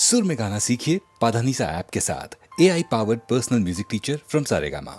सुर में गाना सीखिए पाधानीसा ऐप के साथ AI powered personal music teacher from Saregama.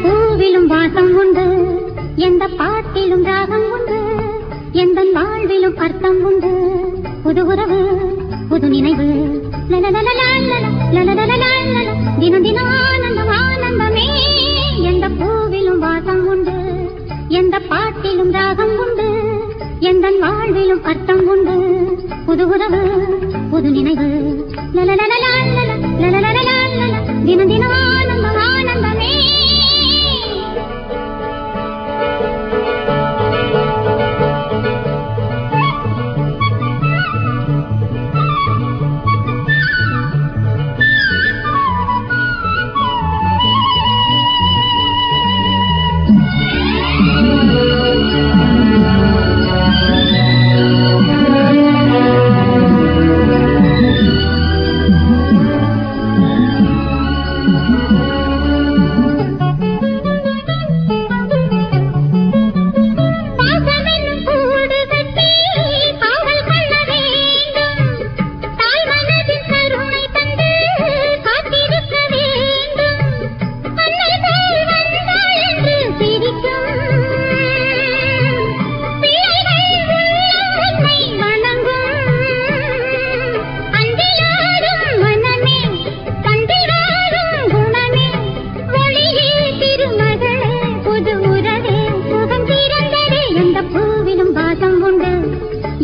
பூவிலும் வாசம் உண்டு, எந்த பாட்டிலும் ராகம் உண்டு, எந்த வாழ்விலும் அர்த்தம் உண்டு. புது உறவு புது நினைவு தினம் தினம் ஆனந்தம் ஆனந்தமே. எந்த பூவிலும் வாசம் உண்டு, எந்த பாட்டிலும் ராகம் உண்டு, எந்த வாழ்விலும் அர்த்தம் உண்டு. புது உறவு புது நினைவு தினம் தினம் ஆனந்தம் ஆனந்தமே.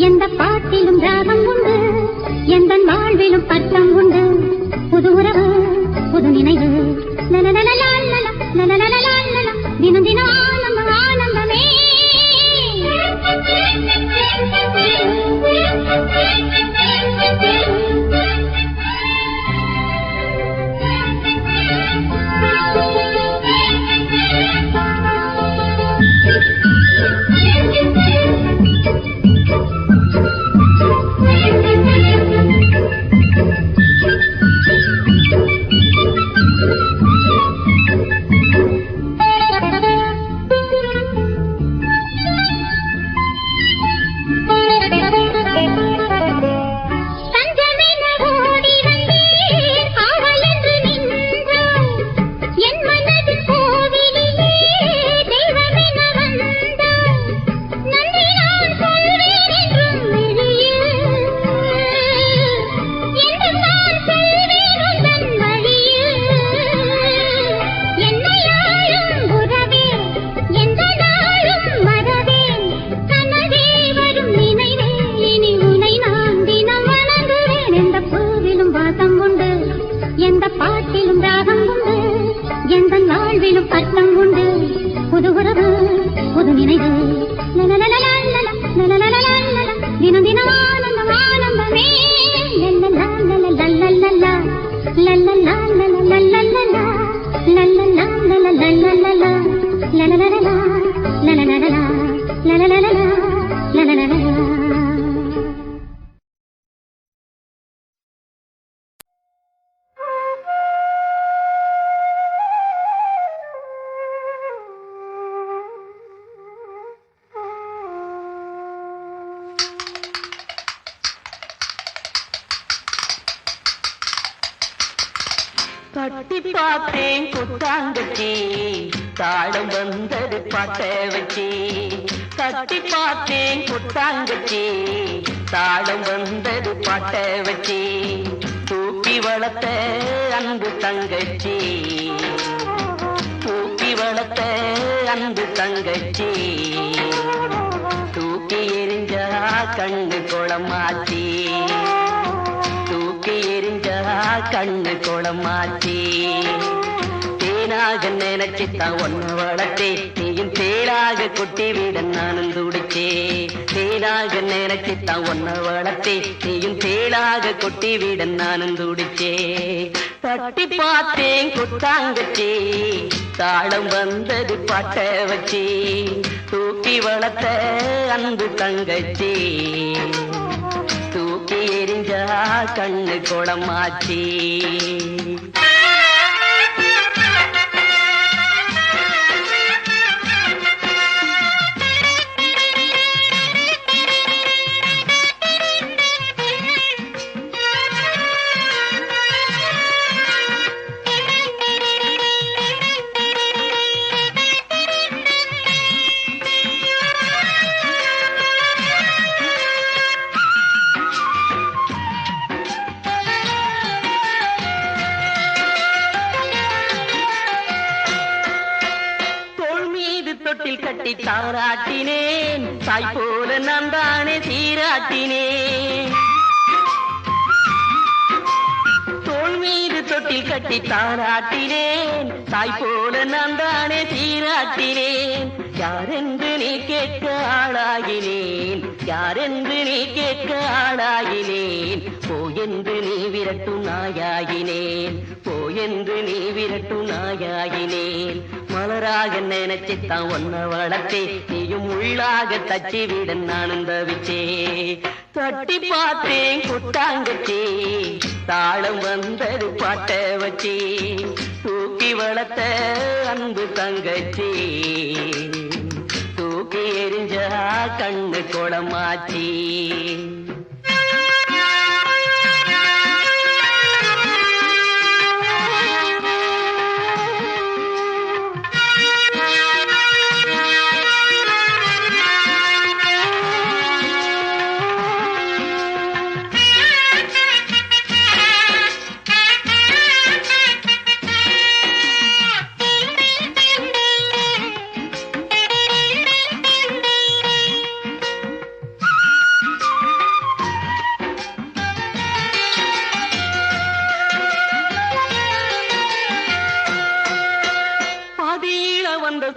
எந்த பாட்டிலும் ராகம் உண்டு, எந்த வாழ்விலும் அர்த்தம் உண்டு. புது உறவு புது நினைவு தினம் தினம் ஆனந்தம் ஆனந்தமே. எந்த பாட்டிலும் ராகம் உண்டு, எந்த வாழ்விலும் அர்த்தம் உண்டு. புது உறவு புது நினைவு தினம் தினம் ஆனந்தம் ஆனந்தமே. கட்டி பார்த்தேன் குத்தாங்கச்சி, தாளம் வந்தது பாட்ட வச்சி. கட்டி பார்த்தேன் குத்தாங்கச்சி, தாளம் வந்தது பாட்ட வச்சி. தூக்கி வளர்த்த அன்பு தங்கச்சி, தூக்கி வளர்த்த அன்பு தங்கச்சி. தூக்கி எரிஞ்சா கண்ணு குளமாச்சி, தூக்கி எரிஞ்சா கண்ணு குளமாச்சி. தேனாக நினைச்சுத்தான் ஒன்னு வளர்த்தே, நீயும் தேனாக கொட்டி விட நானும் துடிச்சே தேனாக நினைச்சுத்தான் ஒன்ன வளர்த்தே நீயும் தேனாக கொட்டி விட நானும் துடிச்சே தட்டி பார்த்தேன் கொட்டாங்கச்சி தாளம் வந்தது பாட்ட வச்சி தூக்கி வளர்த்த அன்பு தங்கச்சி தூக்கி எரிஞ்சா கண்ணு குளமாச்சி தொட்டில் கட்டி தாராட்டினேன் தாய் போல நான் தானே சீராட்டினேன் தோள் மீது தொட்டில் கட்டி தாராட்டினேன் தாய் போல நான் தானே சீராட்டினேன் யாரென்று நீ கேட்க ஆளாகினேன் யாரென்று நீ கேட்க ஆளாகினேன் போயென்று நீ விரட்டும் நாயாகினேன் போயென்று நீ விரட்டும் நாயாகினேன் மலராக நினைச்சுத்தான் ஒன்ன வளர்த்தே நீயும் உள்ளாக தச்சி விட நானும் தவிச்சே தட்டி பார்த்தேன் கொட்டாங்கச்சி தாளம் வந்தது பாட்ட வச்சி தூக்கி வளர்த்த அன்பு தங்கச்சி தூக்கி எரிஞ்சா கண்ணு குளமாச்சி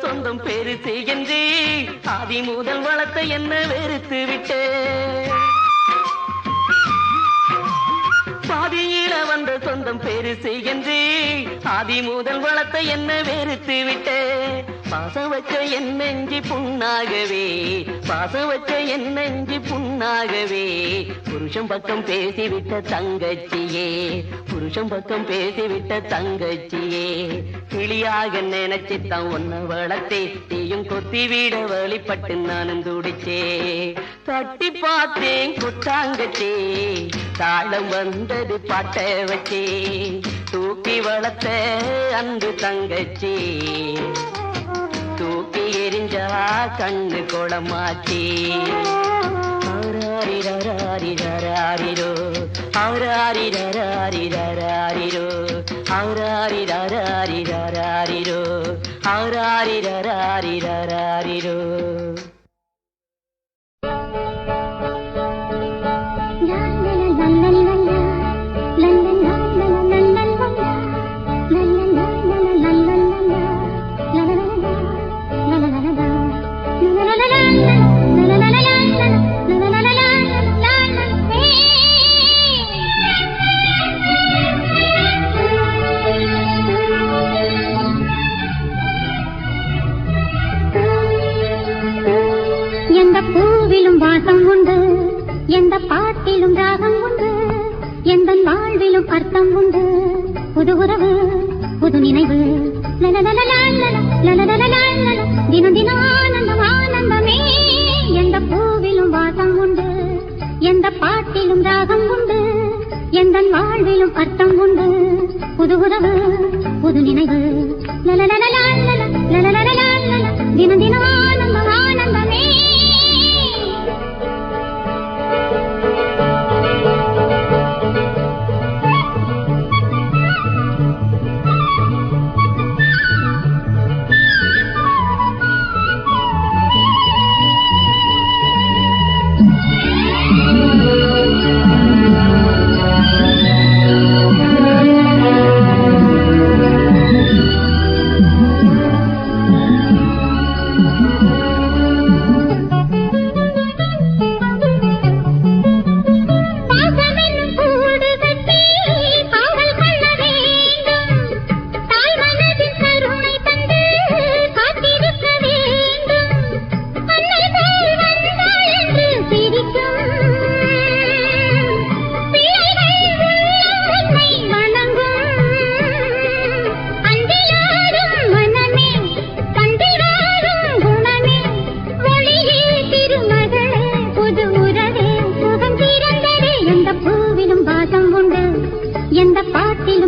சொந்தம் பெருசு என்று ஆதி முதல் வளர்த்த என்ன வெறுத்து விட்டு பாதியில வந்த சொந்தம் பெருசு என்று ஆதி முதல் வளர்த்த என்ன வெறுத்து விட்டு பாசம் வச்ச என் நெஞ்சு புண்ணாகவே பாசம் வச்ச என் நெஞ்சு புண்ணாகவே புருஷன் பக்கம் பேசிவிட்ட தங்கச்சியே புருஷன் பக்கம் பேசிவிட்ட தங்கச்சியே கிளியாக நினைச்சுத்தான் ஒன்ன வளர்த்தே நீயும் கொத்தி வீட வழிபட்டு நானும் துடிச்சே தட்டி பார்த்தேன் கொட்டாங்கச்சே தாளம் வந்தது பாட்ட வச்சே தூக்கி வளர்த்த அன்பு தங்கச்சி தூக்கி எரிஞ்சா கண்ணு குளமாச்சி ஆராரிரோ ஆராரிரோ ஆராரிரோ ஆராரிரோ எந்த பாட்டிலும் ராகம் உண்டு எந்த வாழ்விலும் அர்த்தம் உண்டு புது உறவு புது நினைவு தினம் தினம் ஆனந்தம் ஆனந்தமே எந்த பூவிலும் வாசம் உண்டு எந்த பாட்டிலும் ராகம் உண்டு எந்த வாழ்விலும் அர்த்தம் உண்டு புது உறவு புது நினைவு தினம் தினம் ஆனந்தம் ஆனந்தமே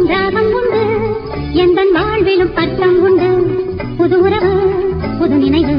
பாட்டிலும் ராகம் உண்டு எந்தன் வாழ்விலும் பட்டம் உண்டு புது உறவு புது நினைவு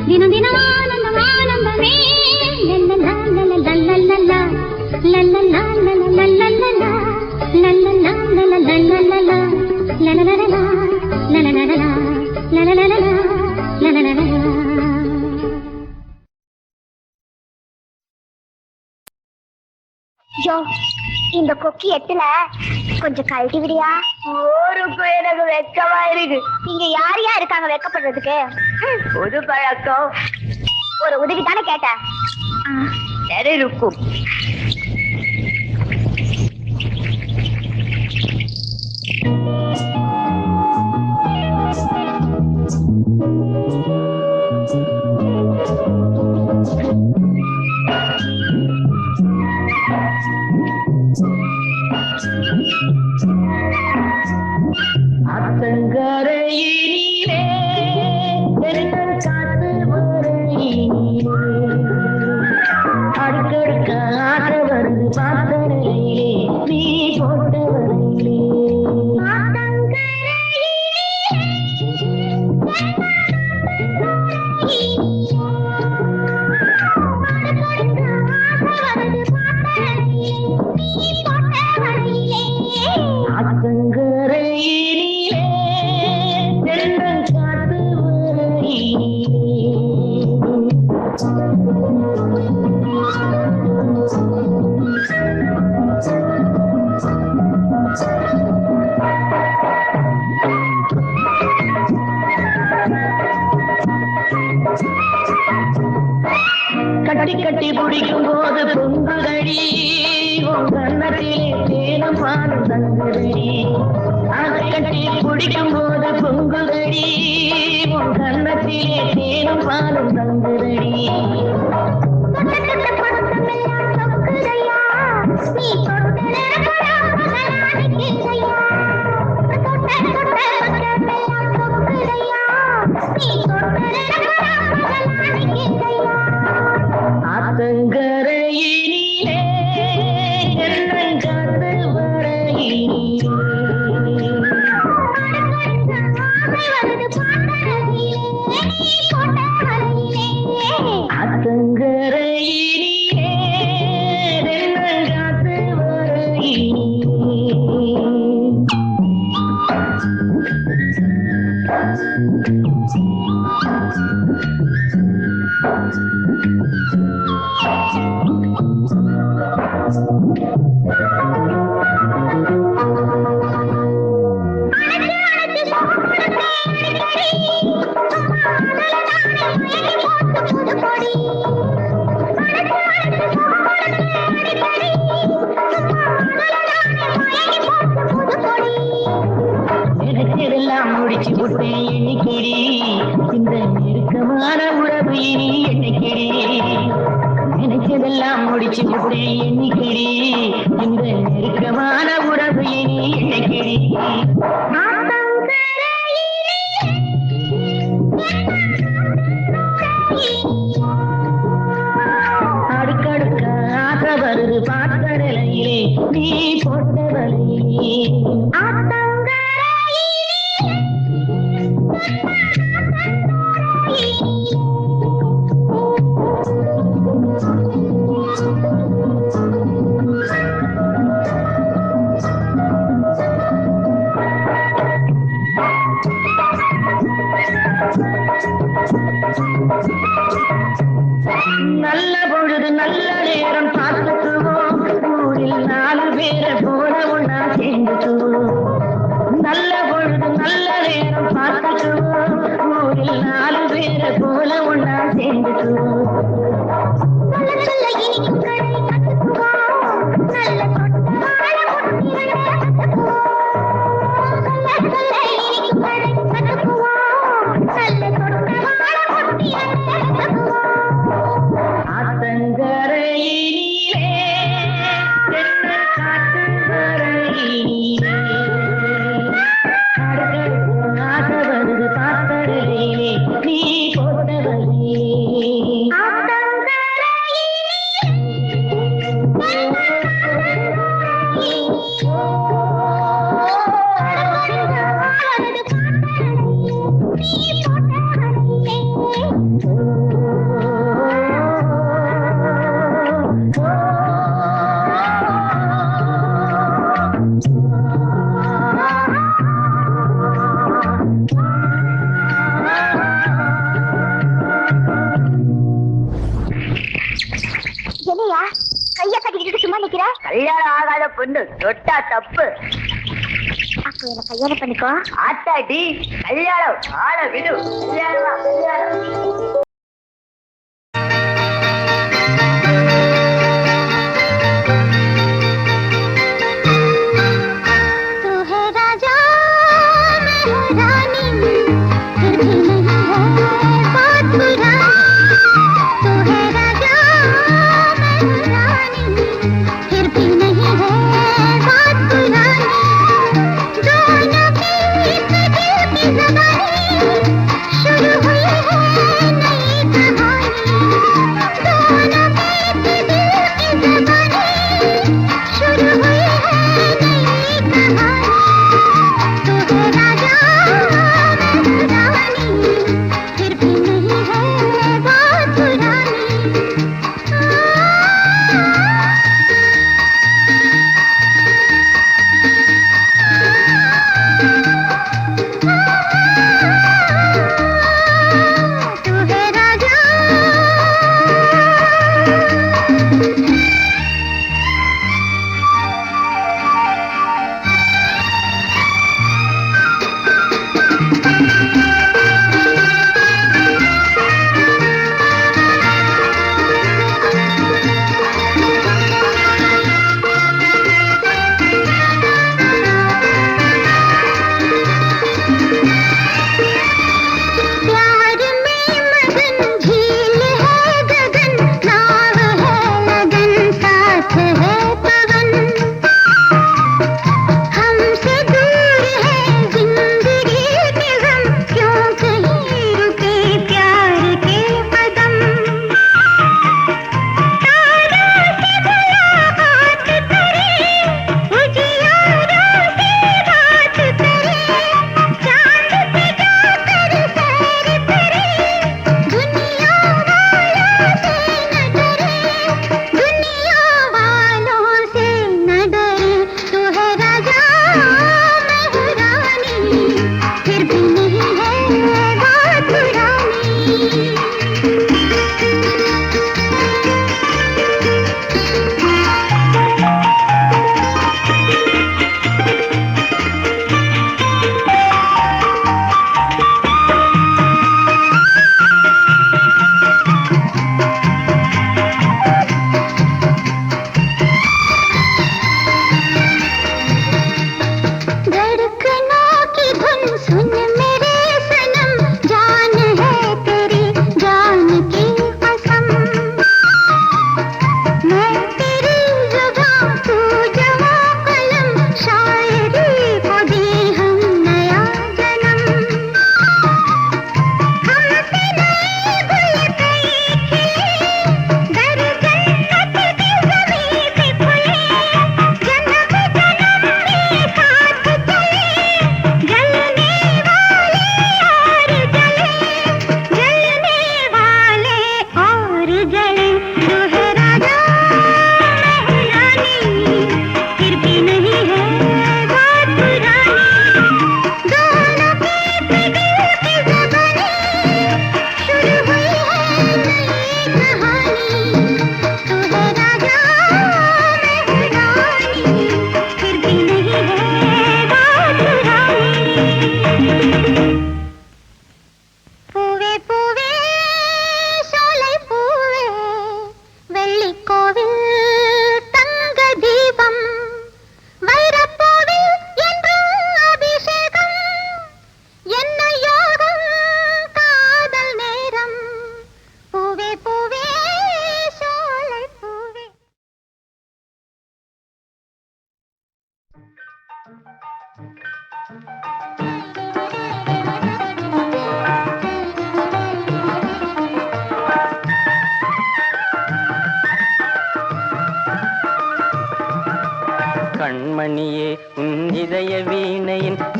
தினம் தினம் ஆனந்தம் ஆனந்தமே இந்த கொக்கி எட்டுல கொஞ்சம் கழட்டி விடியா ஊருக்கு எனக்கு வெக்கமா இருக்கு இங்க யார் யார் இருக்காங்க வெக்கப்படுறதுக்கு புது பழக்கம் ஒரு உதவி தானே கேட்டேன் இருக்கும் அத்தங்கரையிலே பெருங்கள் காத்து வரையிலே அடுக்கடுக்க ஆட வருது பார்த்தரையிலே நீ போட்ட வரையிலே அத்தங்கரையிலே பெருங்கள் காத்து கட்டி கட்டி பிடிக்கும் போது பொங்குதடி உன் கண்ணத்திலே தேனும் பாலும் தங்குதடி அதை கட்டி பிடிக்கும் போது பொங்குதடி உன் கண்ணத்திலே தேனும் பாலும் தங்குதடி அத்தங்கரையிலே எண்ணங்காத்து வரையிலே அத்தங்கரையிலே எண்ணங்காத்து வரையிலே நினைச்சதெல்லாம் முடிச்சு விட்டேன் எண்ணிக்கடி இந்த நெருக்கமான உறவு இனி எண்ணிக்கடி நினைச்சதெல்லாம் முடிச்சு விட்டேன் எண்ணிக்கடி இந்த நெருக்கமான உறவு இனி எண்ணிக்கடி நல்ல நேரம் பார்த்துக்குவோம் ஊரில் 4 பேரை போல ஒன்னா சேர்ந்துக்குவோம் நல்ல பொழுது நல்ல நேரம் பார்த்துக்குவோம் ஊரில் 4 பேரை போல ஒன்னா சேர்ந்துக்குவோம் சொல்ல சொல்ல இனிக்கும் கடை கத்துக்குவோம் நல்ல தொட்ட வாழ முட்டிகளை கத்துக்குவோம் சொல்ல சொல்ல இனிக்கும் கடை கத்துக்குவோம் நல்ல தொட்ட வாழ முட்டிகளை கத்துக்குவோம் ஆத்தங்கரையிலே தென்ன காட்டுங்கரையிலே அடுத்தடுத்து ஆசை வருது பாத்தரையிலே நீ போட்டவரையிலே என்னையா கைய கட்டிக்கிட்டு சும்மா நிக்கிற? கல்யாணம் ஆகாத பொண்ணு தொட்டா தப்பு அப்போ என்ன கல்யாணம் பண்ணிக்கோ. ஆத்தாடி கல்யாணம் ஆள விடு கல்யாணம் கல்யாணம் तू है राजा मैं हूँ रानी फिर भी नहीं है बात पुरानी. तू है राजा मैं हूँ रानी फिर भी नहीं है बात पुरानी. दोनों की इस दिल की ज़बानी शुरू हुई है नई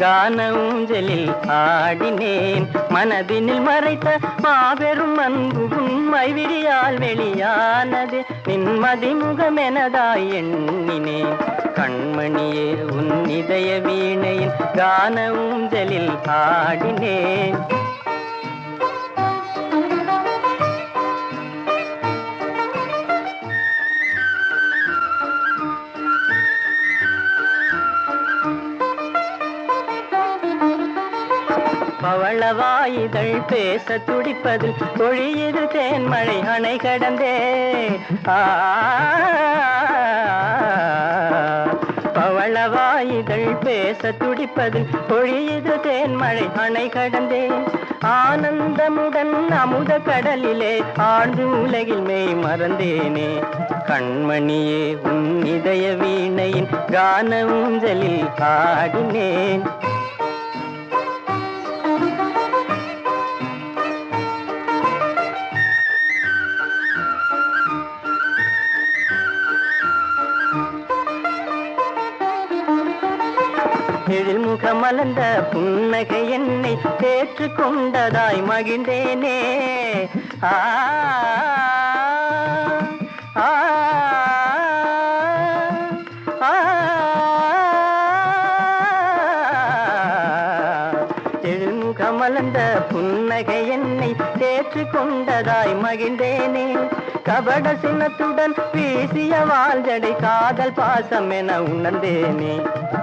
கான ஊஞ்சலில் ஆடினேன். மனதினில் மறைத்த மாபெரும் அன்பு உண்மை விழியால் வெளியானது. நின்மதி முகமெனதாய் எண்ணினேன். கண்மணியே உன் இதய வீணையில் கான ஊஞ்சலில் ஆடினேன். பவளவாயிதழ் பேச துடிப்பதில் பொழியுது தேன்மழை அணை கடந்தே. பவளவாயிதழ் பேச துடிப்பதில் பொழியுது தேன்மழை அணை கடந்தே. ஆனந்தமுடன் அமுத கடலிலே ஆழ்ந்து உலகில் மெய் மறந்தேனே. கண்மணியே உன் இதய வீணையின் கான ஊஞ்சலில் ஆடினேன். எழில் முகமலர்ந்த புன்னகை என்னை தேற்றுக் கொண்டதாய் மகிழ்ந்தேனே. ஆ ஆ எழில் முகமலர்ந்த புன்னகை என்னை தேற்றுக் கொண்டதாய் மகிழ்ந்தேனே. கபட சின்னத்துடன் வீசிய வாழ்ஜடை காதல் பாசம் என உணர்ந்தேனே.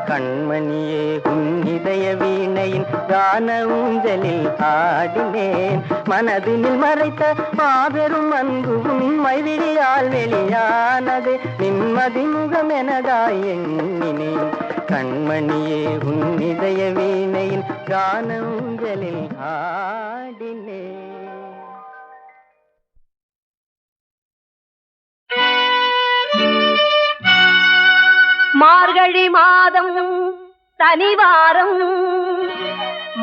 கண்மணியே உன் இதய வீணையின் கான ஊஞ்சலில் ஆடினேன். மனதினில் மறைத்த மாபெரும் அன்பு உண்மை விழியால் வெளியானது. நிம்மதி முகம் எனதாய் எண்ணினேன். கண்மணியே உன் இதய வீணையின் கான ஊஞ்சலில் ஆடினேன். மார்கழி மாதம் தனிவாரம்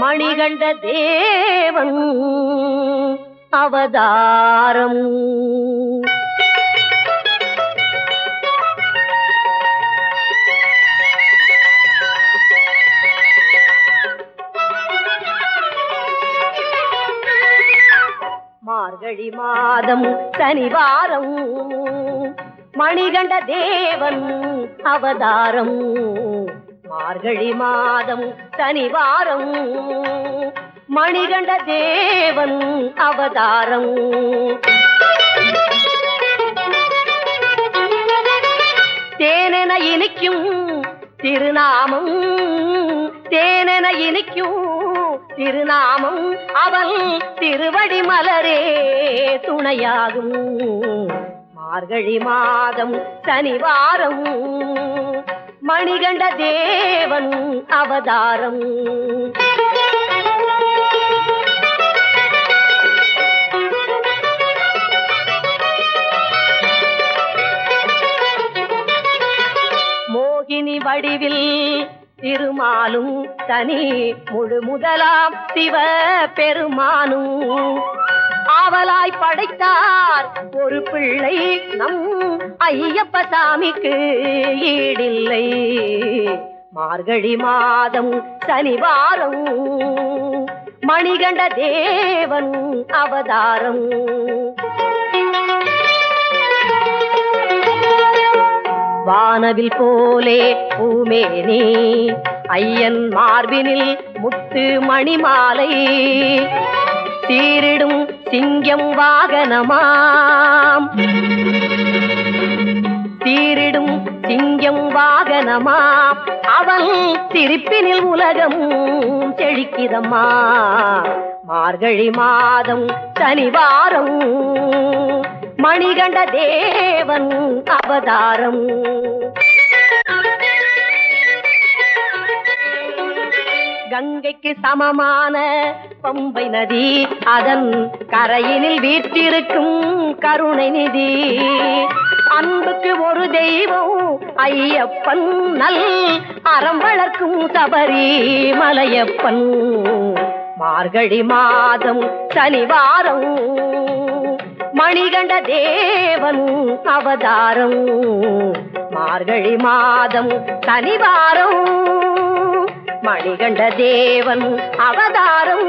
மணிகண்ட தேவன் அவதாரம். மார்கழி மாதம் தனிவாரம் மணிகண்ட தேவன் அவதாரம். மார்கழி மாதம் சனிவாரம் மணிகண்ட தேவன் அவதாரம். தேனென இனிக்கும் திருநாமம், தேனென இனிக்கும் திருநாமம், அவன் திருவடி மலரே துணையாகும். மார்கழி மாதம் சனிவாரம் மணிகண்ட தேவன் அவதாரம். மோகினி வடிவில் திருமாலும் தனி முழு முதலாம் சிவ பெருமானும் ஆவலாய் படைத்தார் ஒரு பிள்ளை நம் ஐயப்ப சாமிக்கு ஈடில்லை. மார்கழி மாதம் சனிவாரம் மணிகண்ட தேவன் அவதாரம். வானவில் போலே பூமேனி ஐயன் மார்பினில் முத்து மணிமாலை சீரிடும் சிங்கம் வாகனமாம், சீரிடும் சிங்கம் வாகனமாம், அவன் சிரிப்பினில் உலகம் செழிக்கிதம்மா. மார்கழி மாதம் சனிவாரம் மணிகண்ட தேவன் அவதாரம். கங்கைக்கு சமமான பம்பை நதி அதன் கரையினில் வீற்றிருக்கும் கருணை நிதி. அன்புக்கு ஒரு தெய்வம் ஐயப்பன், நல் அறம் வளர்க்கும் சபரி மலையப்பன். மார்கழி மாதம் சனிவாரம் மணிகண்ட தேவன் அவதாரம். மார்கழி மாதம் சனிவாரம் மணிகண்ட தேவன் அவதாரம்.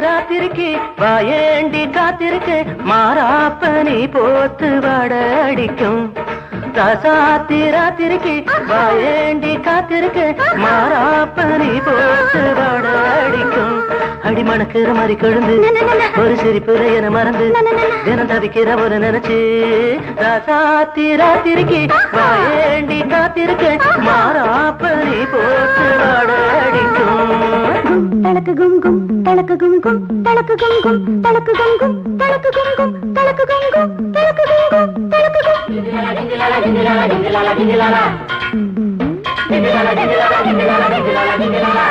ராத்திரிக்கு வாயேண்டி காத்திருக்கு மாறாப்பனி போத்து வடடிக்கும். ராத்திரிக்கு வாயேண்டி காத்திருக்கு மாறாப்பனி போத்து வடடிக்கும். அடி மணக்கிற மாதிரி கொழுந்து ஒரு சிரிப்புல என மறந்து தினம் தவிக்கிற ஒரு நினைச்சு. ராத்திரிக்கு வாயேண்டி காத்திருக்கு மாறாப்பனி போத்து வடடிக்கும். தலக்கு கும் கும் தலக்கு கும் கும் தலக்கு கும் கும் தலக்கு கும் கும் தலக்கு கும் கும் தலக்கு கும் கும் தலக்கு கும் கும் தலக்கு கும் டிங்கிலாலா டிங்கிலாலா டிங்கிலாலா டிங்கிலாலா டிங்கிலாலா டிங்கிலாலா டிங்கிலாலா டிங்கிலாலா டிங்கிலாலா டிங்கிலாலா.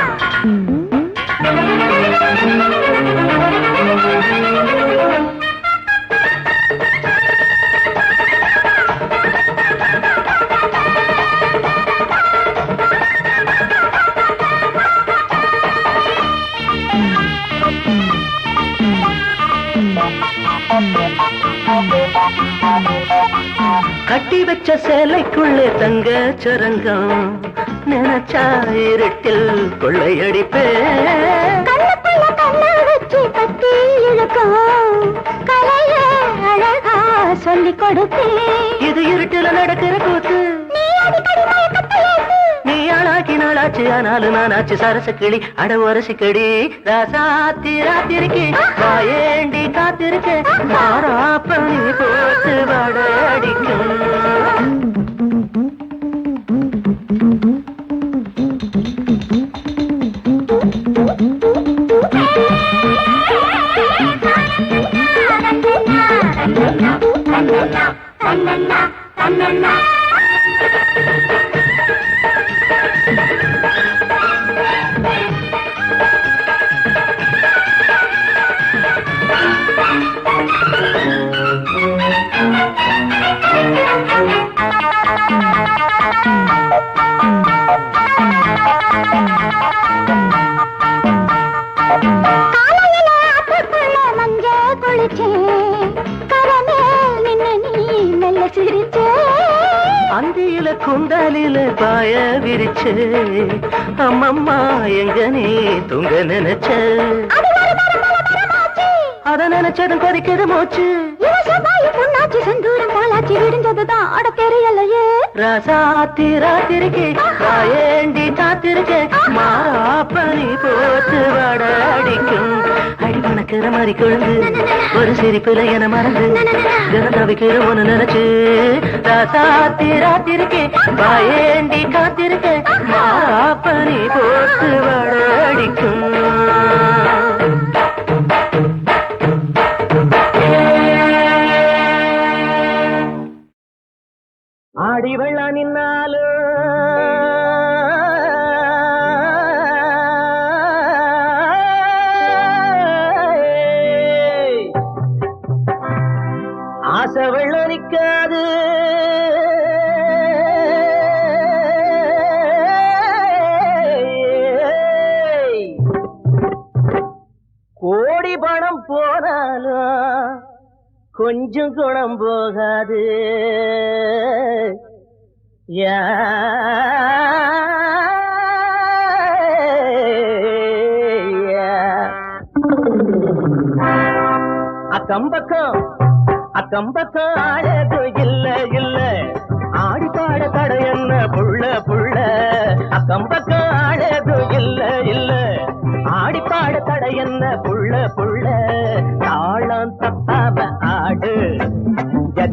கட்டி வச்ச சேலைக்குள்ளே தங்க சுரங்கம் நினைச்சா இருட்டில் கொள்ளையடிப்பே. கண்ணுக்குள்ள கண்ண வச்சு கட்டி இழுக்கும் கலைய அழகா சொல்லி கொடுத்தேன். இது இருட்டில நடக்கிற கூத்து நீ ஆளாக்கி நாளாச்சு ஆனாலும் நானாச்சு சரச கிளி அட ஒரசி கடி. ராத்திரிக்கு வாயேண்டி காத்திருக்கு மாறாப்பனி போட்டு வடடிக்கும். அந்தியில குந்தாலில பாய விரிச்சு அம்மம்மா எங்க நீ தூங்க நினைச்ச. அத நினைச்சதும் கொதிக்குது மூச்சு. செந்தூரம் பாலாச்சி விடுஞ்சதுதான் அட தெரியலையே. ராத்திரிக்கு வாயேண்டி காத்திருக்கு மாறாப்பனி போட்டு வடடிக்கும். அடி மணக்கிற மாதிரி கொழுந்து ஒரு சிரிப்புல என மறந்து தினம் தவிக்கிற ஒண்ணு நினைச்சு. ராத்திரிக்கு வாயேண்டி காத்திருக்கு மாறாப்பனி போட்டு வடடிக்கும். ஆடி வெள்ளா நின்னாலும் ஆசை வெள்ளம் நிற்காது. கோடி பணம் போனாலும் கொஞ்சம் குணம் போகாது. அக்கம்பக்கம் அழகு இல்ல இல்ல ஆடி பாட தடை என்ன புள்ள புள்ள. அக்கம்பக்கம் அழகு இல்ல இல்ல ஆடி பாட தடை என்ன புள்ள புள்ள. தாளம் தப்பாம ஆடு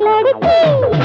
लड़की